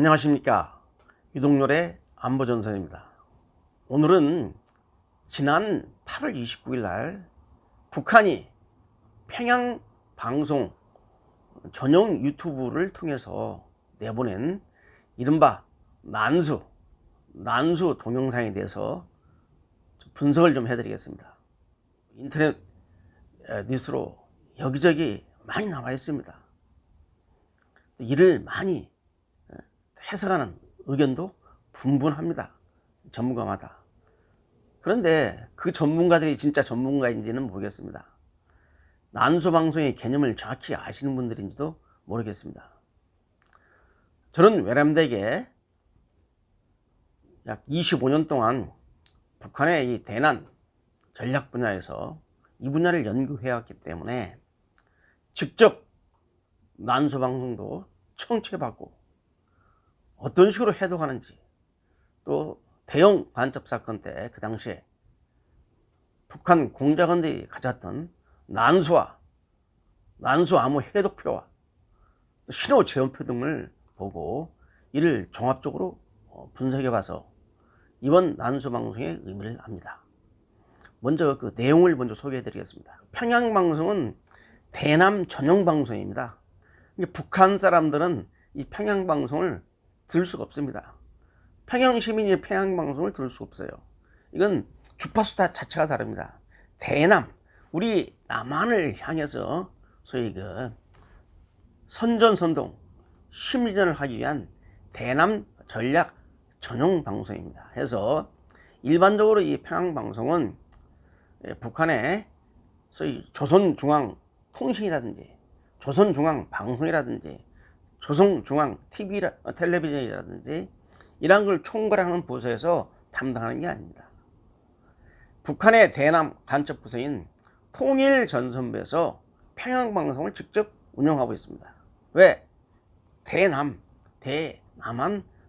안녕하십니까. 유동열의 안보전선입니다. 오늘은 지난 8월 29일 날 북한이 평양 방송 전용 유튜브를 통해서 내보낸 이른바 난수 동영상에 대해서 분석을 좀 해드리겠습니다. 인터넷 뉴스로 여기저기 많이 나와 있습니다. 이를 많이 해석하는 의견도 분분합니다. 전문가마다. 그런데 그 전문가들이 진짜 전문가인지는 모르겠습니다. 난수방송의 개념을 정확히 아시는 분들인지도 모르겠습니다. 저는 외람되게 약 25년 동안 북한의 이 대난 전략 분야에서 이 분야를 연구해왔기 때문에 직접 난수방송도 청취해봤고 어떤 식으로 해독하는지, 또 대형 간첩 사건 때 그 당시에 북한 공작원들이 가졌던 난수 암호 해독표와 신호 제원표 등을 보고 이를 종합적으로 분석해봐서 이번 난수 방송의 의미를 압니다. 먼저 그 내용을 먼저 소개해드리겠습니다. 평양 방송은 대남 전용 방송입니다. 북한 사람들은 이 평양 방송을 들을 수가 없습니다. 평양 시민이 평양 방송을 들을 수가 없어요. 이건 주파수 자체가 다릅니다. 대남, 우리 남한을 향해서 소위 그 선전선동, 심리전을 하기 위한 대남 전략 전용 방송입니다. 해서 일반적으로 이 평양 방송은 북한의 소위 조선중앙통신이라든지 조선중앙방송이라든지 조선중앙 텔레비전이라든지 이런 걸 총괄하는 부서에서 담당하는 게 아닙니다. 북한의 대남 간첩 부서인 통일전선부에서 평양방송을 직접 운영하고 있습니다. 왜? 대남한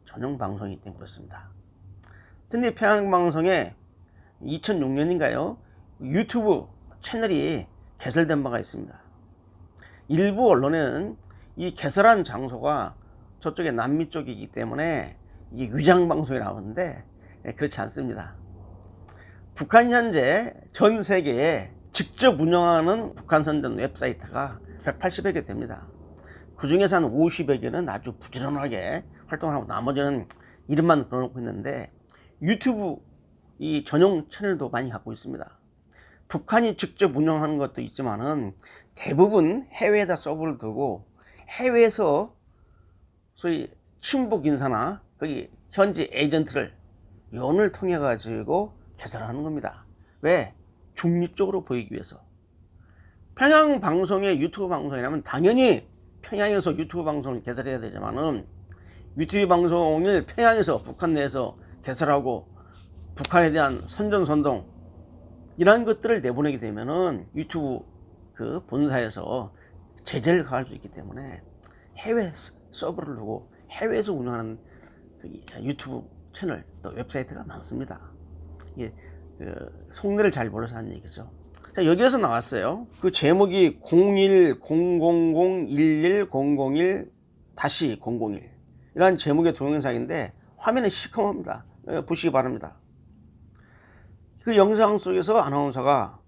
전용 방송이기 때문에 그렇습니다. 근데 평양방송에 2006년인가요? 유튜브 채널이 개설된 바가 있습니다. 일부 언론에는 이 개설한 장소가 저쪽에 남미 쪽이기 때문에 이게 위장방송이 나오는데 그렇지 않습니다. 북한이 현재 전 세계에 직접 운영하는 북한 선전 웹사이트가 180여 개 됩니다. 그 중에서 한 50여 개는 아주 부지런하게 활동을 하고 나머지는 이름만 걸어놓고 있는데 유튜브 이 전용 채널도 많이 갖고 있습니다. 북한이 직접 운영하는 것도 있지만은 대부분 해외에다 서버를 두고 해외에서 소위 친북 인사나 거기 현지 에이전트를 연을 통해 가지고 개설하는 겁니다. 왜? 중립적으로 보이기 위해서. 평양 방송의 유튜브 방송이라면 당연히 평양에서 유튜브 방송을 개설해야 되지만은 유튜브 방송을 평양에서 북한 내에서 개설하고 북한에 대한 선전선동 이런 것들을 내보내게 되면은 유튜브 그 본사에서 제재를 가할 수 있기 때문에 해외 서버를 두고 해외에서 운영하는 그 유튜브 채널 또 웹사이트가 많습니다. 이게 그 속내를 잘 몰라서 하는 얘기죠. 자, 여기에서 나왔어요. 그 제목이 0100011001-001 이런 제목의 동영상인데 화면이 시커멉니다. 보시기 바랍니다. 그 영상 속에서 아나운서가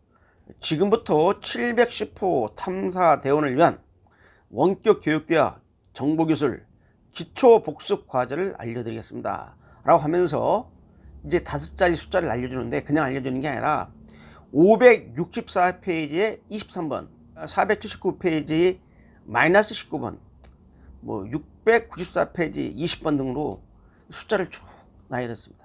지금부터 710호 탐사대원을 위한 원격 교육대화 정보기술 기초복습 과제를 알려드리겠습니다 라고 하면서 이제 5자리 숫자를 알려주는데 그냥 알려주는 게 아니라 564페이지에 23번 479페이지 마이너스 19번 뭐 694페이지 20번 등으로 숫자를 쭉 나열했습니다.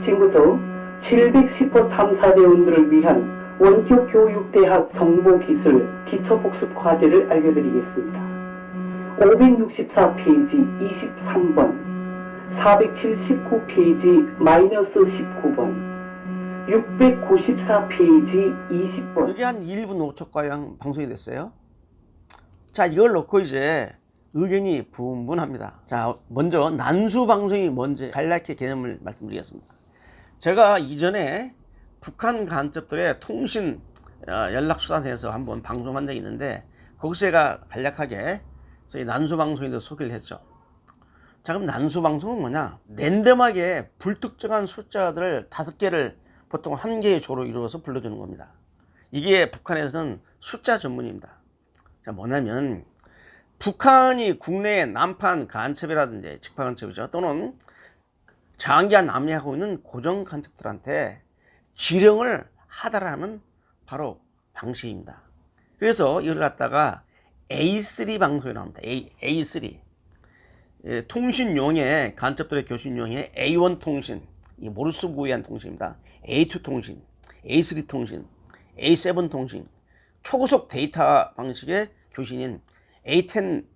지금부터 710호 탐사대원들을 위한 원격 교육대학 정보기술 기초복습 과제를 알려드리겠습니다. 564페이지 23번 479페이지 마이너스 19번 694페이지 20번 이게 한 1분 5초가량 방송이 됐어요. 자, 이걸 놓고 이제 의견이 분분합니다. 자, 먼저 난수 방송이 뭔지 간략히 개념을 말씀드리겠습니다. 제가 이전에 북한 간첩들의 통신 연락수단에서 한번 방송한 적이 있는데 거기서 제가 간략하게 그래서 이 난수 방송에 대해서 소개를 했죠. 자, 그럼 난수 방송은 뭐냐? 랜덤하게 불특정한 숫자들을 5개를 보통 한 개의 조로 이루어서 불러주는 겁니다. 이게 북한에서는 숫자 전문입니다. 자, 뭐냐면 북한이 국내에 난판 간첩이라든지 직파 간첩이죠, 또는 장기간 남용하고 있는 고정 간첩들한테 지령을 하다라는 바로 방식입니다. 그래서 이걸 갖다가 A3 방송이 나옵니다. A3. 예, 통신용의 간첩들의 교신용의 A1 통신, 이 모르스 부호의 통신입니다. A2 통신, A3 통신, A7 통신, 초고속 데이터 방식의 교신인 A10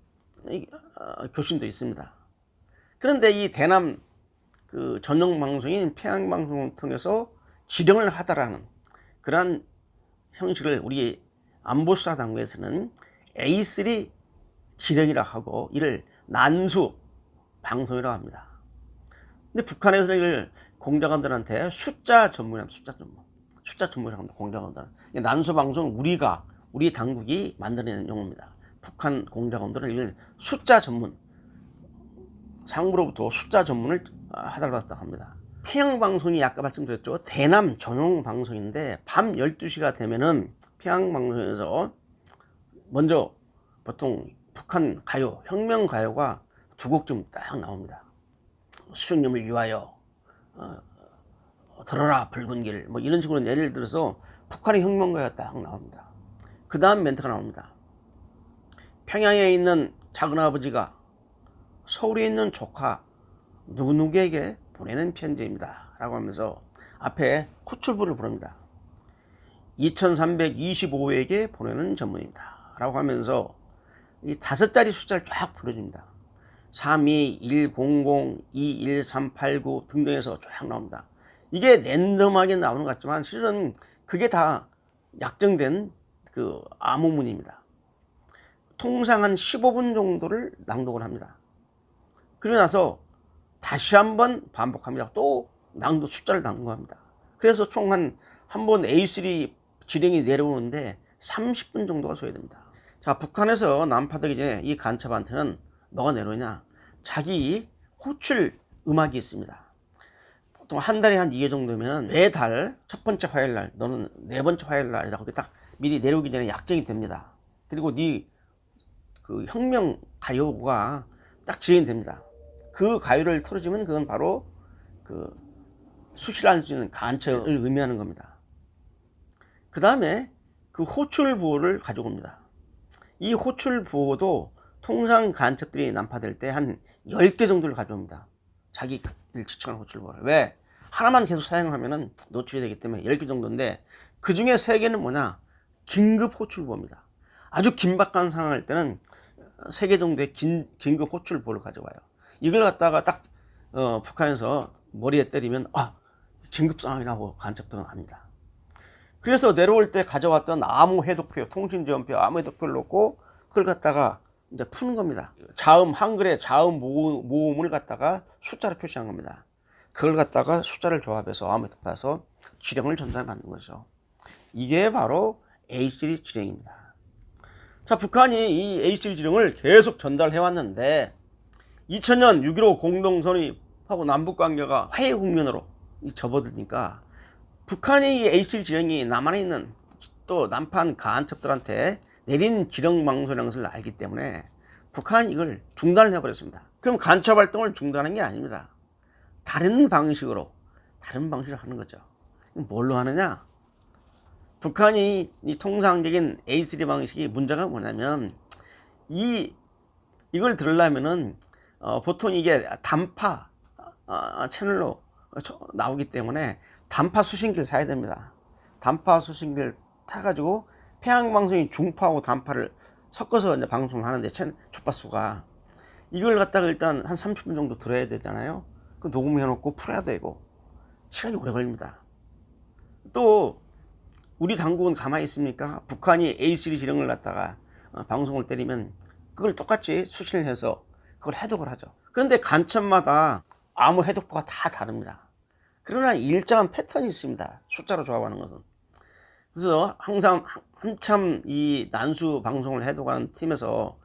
교신도 있습니다. 그런데 이 대남 그 전용 방송인 평양 방송을 통해서 지령을 하다라는 그러한 형식을 우리 안보수사 당국에서는 A3 지령이라고 하고 이를 난수 방송이라고 합니다. 근데 북한에서는 이걸 공작원들한테 숫자 전문이랍니다. 숫자 전문이라고 합니다. 공작원들은. 난수 방송은 우리 당국이 만들어낸 용어입니다. 북한 공작원들은 이걸 숫자 전문, 상부로부터 숫자 전문을 하달받았다고 합니다. 평양 방송이 아까 말씀드렸죠. 대남 전용 방송인데 밤 12시가 되면은 평양 방송에서 먼저 보통 북한 가요, 혁명 가요가 2곡쯤 딱 나옵니다. 수령님을 위하여, 들어라 붉은 길, 뭐 이런 식으로 예를 들어서 북한의 혁명 가요가 딱 나옵니다. 그 다음 멘트가 나옵니다. 평양에 있는 작은아버지가 서울에 있는 조카 누구누구에게 보내는 편지입니다 라고 하면서 앞에 호출부를 부릅니다. 2325에게 보내는 전문입니다 라고 하면서 이 5자리 숫자를 쫙 불러줍니다. 3210, 21389 등등해서 쫙 나옵니다. 이게 랜덤하게 나오는 것 같지만 실은 그게 다 약정된 그 암호문입니다. 통상 한 15분 정도를 낭독을 합니다. 그러고 나서 다시 한번 반복합니다. 또 숫자를 낭독합니다. 그래서 총 한 번 A3 지령이 내려오는데 30분 정도가 소요됩니다. 자, 북한에서 난파되기 전에 이 간첩한테는 뭐가 내려오냐? 자기 호출 음악이 있습니다. 보통 한 달에 한 2개 정도면 매달 첫 번째 화요일날 너는 네 번째 화요일날 이렇게 딱 미리 내려오기 전에 약정이 됩니다. 그리고 그 혁명 가요가 딱 지정됩니다. 그 가요를 틀어주면 그건 바로 그 수실할 수 있는 간첩을 의미하는 겁니다. 그 다음에 그 호출 부호를 가져옵니다. 이 호출 부호도 통상 간첩들이 난파될 때 한 10개 정도를 가져옵니다. 자기를 지칭하는 호출 부호를. 왜? 하나만 계속 사용하면 노출이 되기 때문에 10개 정도인데 그 중에 3개는 뭐냐? 긴급 호출 부호입니다. 아주 긴박한 상황일 때는 3개 정도의 긴급 호출 부호를 가져와요. 이걸 갖다가 딱 북한에서 머리에 때리면 긴급 상황이라고 간첩들은 압니다. 그래서 내려올 때 가져왔던 암호 해독표, 통신지원표, 암호 해독표를 놓고 그걸 갖다가 이제 푸는 겁니다. 한글의 자음 모음을 갖다가 숫자로 표시한 겁니다. 그걸 갖다가 숫자를 조합해서 암호 해독해서 지령을 전달받는 거죠. 이게 바로 A3 지령입니다. 자, 북한이 이 A3 지령을 계속 전달해 왔는데 2000년 6.15 공동선언하고 남북관계가 화해 국면으로 접어들니까 북한이 이 A3 지령이 남한에 있는 또 남판 간첩들한테 내린 지령 방송이라는 것을 알기 때문에 북한이 이걸 중단을 해버렸습니다. 그럼 간첩 활동을 중단한 게 아닙니다. 다른 방식으로 하는 거죠. 뭘로 하느냐? 북한이 이 통상적인 A3 방식이 문제가 뭐냐면 이걸 들으려면은 보통 이게 단파 채널로 나오기 때문에 단파 수신기를 사야 됩니다. 단파 수신기를 타가지고 평양방송이 중파하고 단파를 섞어서 이제 방송을 하는데 주파수가 이걸 갖다가 일단 한 30분 정도 들어야 되잖아요. 그 녹음해 놓고 풀어야 되고 시간이 오래 걸립니다. 또 우리 당국은 가만히 있습니까? 북한이 A3 지령을 갖다가 방송을 때리면 그걸 똑같이 수신을 해서 그걸 해독을 하죠. 그런데 간첩마다 암호 해독부가 다 다릅니다. 그러나 일정한 패턴이 있습니다. 숫자로 조합하는 것은. 그래서 항상 한참 이 난수 방송을 해독하는 팀에서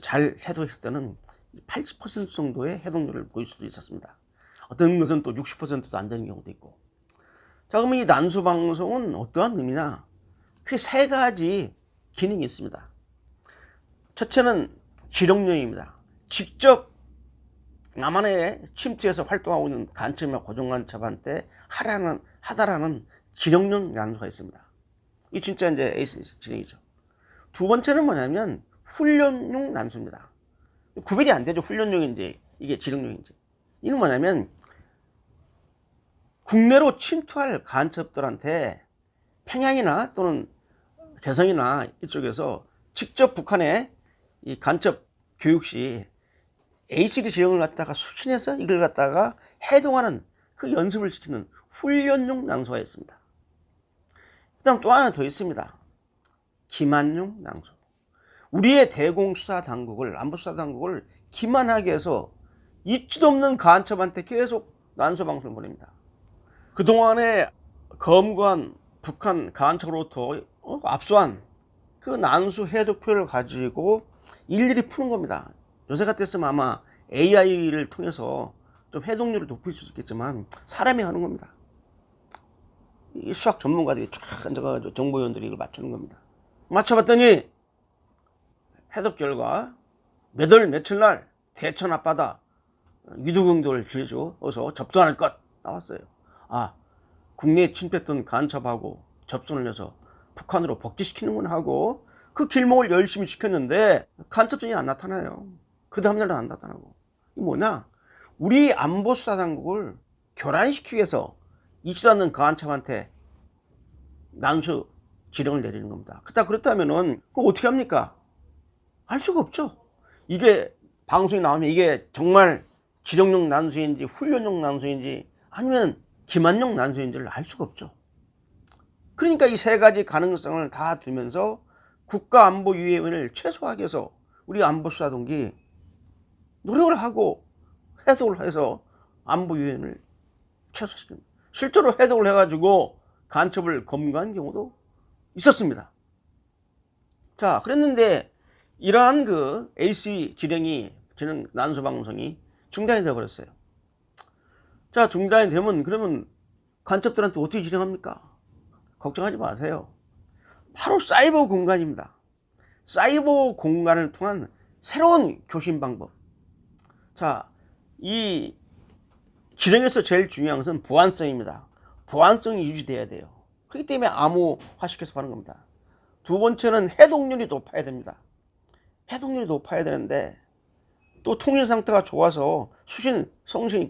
잘 해독했을 때는 80% 정도의 해독률을 보일 수도 있었습니다. 어떤 것은 또 60%도 안 되는 경우도 있고. 자, 그러면 이 난수방송은 어떠한 의미냐? 크게 세 가지 기능이 있습니다. 첫째는 기록용입니다. 직접 남한에 침투해서 활동하고 있는 간첩이나 고정간첩한테 하다라는 기록용 난수가 있습니다. 이 진짜 이제 에이스 진행이죠. 두 번째는 뭐냐면 훈련용 난수입니다. 구별이 안 되죠. 훈련용인지 이게 기록용인지. 이는 뭐냐면 국내로 침투할 간첩들한테 평양이나 또는 개성이나 이쪽에서 직접 북한에 이 간첩 교육 시 HD 지령을 갖다가 수신해서 이걸 갖다가 해동하는 그 연습을 시키는 훈련용 난수가 있습니다. 그 다음 또 하나 더 있습니다. 기만용 난수. 우리의 대공수사당국을, 안보수사당국을 기만하게 해서 있지도 없는 간첩한테 계속 난수방송을 보냅니다. 그동안에 검거한 북한 간첩으로부터 압수한 그 난수 해독표를 가지고 일일이 푸는 겁니다. 요새 같았으면 아마 AI를 통해서 좀 해독률을 높일 수 있겠지만 사람이 하는 겁니다. 이 수학 전문가들이 쫙 앉아가지고 정보위원들이 이걸 맞추는 겁니다. 맞춰봤더니 해독 결과 몇 월 며칠 날 대천 앞바다 유도경도를 길어서 접선할 것 나왔어요. 아, 국내에 침투했던 간첩하고 접선을 해서 북한으로 복귀시키는구나 하고 그 길목을 열심히 시켰는데 간첩선이 안 나타나요. 그 다음날은 안 나타나고. 이 뭐냐? 우리 안보수사당국을 교란시키기 위해서 있지도 않는 간첩한테 난수 지령을 내리는 겁니다. 그렇다면은 그거 어떻게 합니까? 알 수가 없죠. 이게 방송에 나오면 이게 정말 지령용 난수인지 훈련용 난수인지 아니면 기만용 난수인지를 알 수가 없죠. 그러니까 이 세 가지 가능성을 다 두면서 국가안보위원회를 최소화하기 위해서 우리 안보수사동기 노력을 하고 해독을 해서 안보위원회를 최소화시킵니다. 실제로 해독을 해가지고 간첩을 검거한 경우도 있었습니다. 자, 그랬는데 이러한 그 AC 지령 난수방송이 중단이 되어버렸어요. 자, 중단이 되면 그러면 간첩들한테 어떻게 지령합니까? 걱정하지 마세요. 바로 사이버 공간입니다. 사이버 공간을 통한 새로운 교신 방법. 자, 이 지령에서 제일 중요한 것은 보안성입니다. 보안성이 유지돼야 돼요. 그렇기 때문에 암호화시켜서 하는 겁니다. 두 번째는 해독률이 높아야 됩니다. 해독률이 높아야 되는데 또 통신 상태가 좋아서 수신, 송신이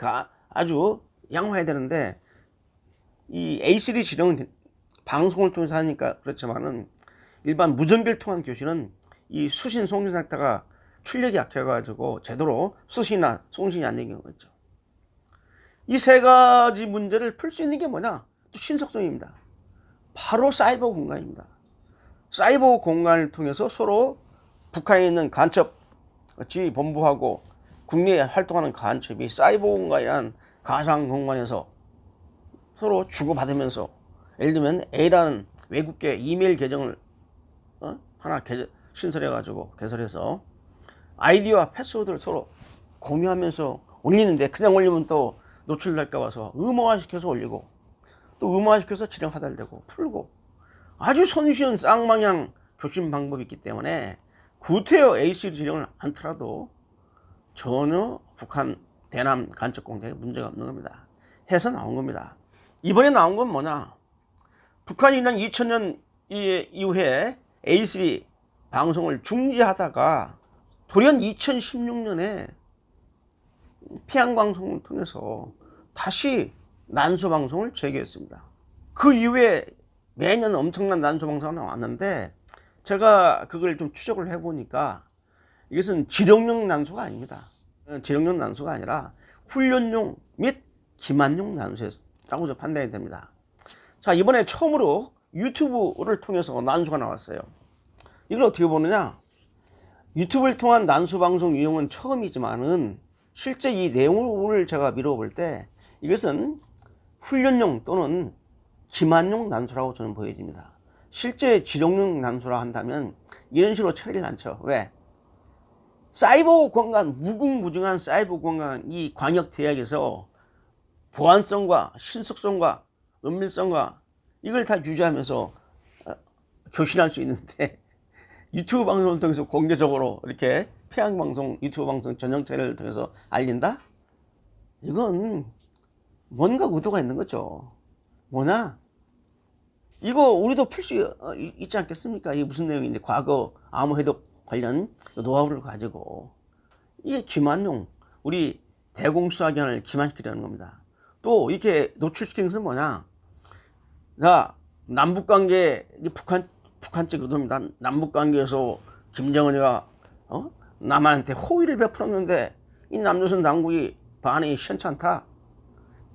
아주 양호해야 되는데 이 A3 지령은 방송을 통해서 하니까 그렇지만은 일반 무전기를 통한 교신은 이 수신, 송신 상태가 출력이 약해가지고 제대로 수신이나 송신이 안 되는 경우가 있죠. 이 세 가지 문제를 풀 수 있는 게 뭐냐? 또 신속성입니다. 바로 사이버 공간입니다. 사이버 공간을 통해서 서로 북한에 있는 간첩 지휘본부하고 국내에 활동하는 간첩이 사이버 공간이란 가상 공간에서 서로 주고받으면서 예를 들면 A라는 외국계 이메일 계정을 하나 신설해가지고 개설해서 아이디와 패스워드를 서로 공유하면서 올리는데 그냥 올리면 또 노출될까 봐서 음호화시켜서 올리고 또 음호화시켜서 지령 하달되고 풀고 아주 손쉬운 쌍방향 교신 방법이 있기 때문에 구태여 AC 지령을 안 틀어도 전혀 북한 대남 간첩 공작에 문제가 없는 겁니다. 해서 나온 겁니다. 이번에 나온 건 뭐냐? 북한이 2000년 이후에 A3 방송을 중지하다가 돌연 2016년에 피양방송을 통해서 다시 난수방송을 재개했습니다. 그 이후에 매년 엄청난 난수방송이 나왔는데 제가 그걸 좀 추적을 해보니까 이것은 지령용 난수가 아닙니다. 지령용 난수가 아니라 훈련용 및 기만용 난수라고 판단이 됩니다. 자, 이번에 처음으로 유튜브를 통해서 난수가 나왔어요. 이걸 어떻게 보느냐? 유튜브를 통한 난수방송 유형은 처음이지만은 실제 이 내용을 제가 미뤄볼 때 이것은 훈련용 또는 기만용 난수라고 저는 보여집니다. 실제 지령용 난수라 한다면 이런 식으로 처리를 않죠. 왜? 사이버 공간, 무궁무진한 사이버 공간, 이 광역 대학에서 보안성과 신속성과 은밀성과 이걸 다 유지하면서 교신할 수 있는데, 유튜브 방송을 통해서 공개적으로 이렇게 평양방송, 유튜브 방송 전용 채널을 통해서 알린다? 이건 뭔가 의도가 있는 거죠. 뭐냐? 이거 우리도 풀 수 있지 않겠습니까? 이게 무슨 내용인지, 과거 암호 해독 관련 노하우를 가지고 이게 기만용, 우리 대공수사기관을 기만시키려는 겁니다. 또 이렇게 노출시키는 것은 뭐냐? 자, 남북관계, 북한 측 의도입니다. 남북관계에서 김정은이가 남한테 호의를 베풀었는데 이 남조선 당국이 반응이 시원찮다.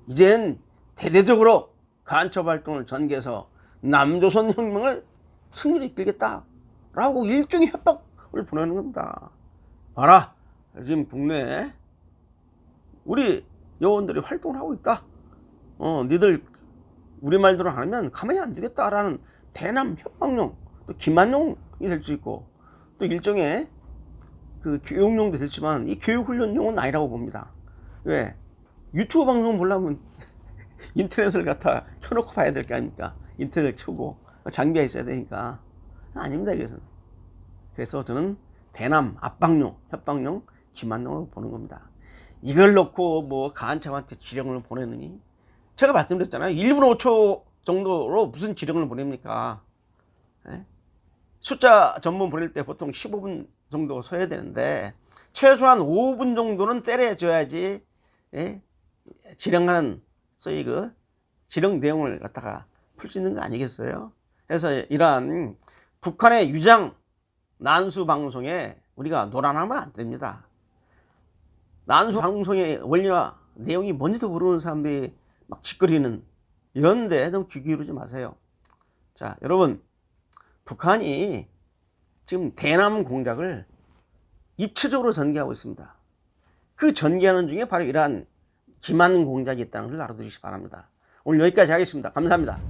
이제는 대대적으로 간첩 활동을 전개해서 남조선 혁명을 승리로 이끌겠다라고 일종의 협박을 보내는 겁니다. 봐라, 지금 국내에 우리 요원들이 활동을 하고 있다. 니들 우리 말대로 하면 가만히 안 두겠다라는 대남 협박용, 또 기만용이 될 수 있고, 또 일종의 그 교육용도 되지만 이 교육훈련용은 아니라고 봅니다. 왜? 유튜브 방송 보려면 인터넷을 갖다 켜놓고 봐야 될 거 아닙니까? 인터넷을 켜고 장비가 있어야 되니까. 아닙니다, 이것은. 그래서 저는 대남 압박용, 협박용, 기만용으로 보는 겁니다. 이걸 놓고 뭐 간첩한테 지령을 보내느니, 제가 말씀드렸잖아요. 1분 5초 정도로 무슨 지령을 보냅니까? 예? 숫자 전문 보낼 때 보통 15분 정도 서야 되는데 최소한 5분 정도는 때려줘야지, 예? 지령하는 소위 그 지령 내용을 갖다가 풀 수 있는 거 아니겠어요? 그래서 이러한 북한의 유장 난수 방송에 우리가 노란하면 안 됩니다. 난수 방송의 원리와 내용이 뭔지도 모르는 사람들이 막 짓거리는 이런데 너무 귀 기울이지 마세요. 자, 여러분, 북한이 지금 대남 공작을 입체적으로 전개하고 있습니다. 그 전개하는 중에 바로 이러한 기만 공작이 있다는 것을 알아두시기 바랍니다. 오늘 여기까지 하겠습니다. 감사합니다.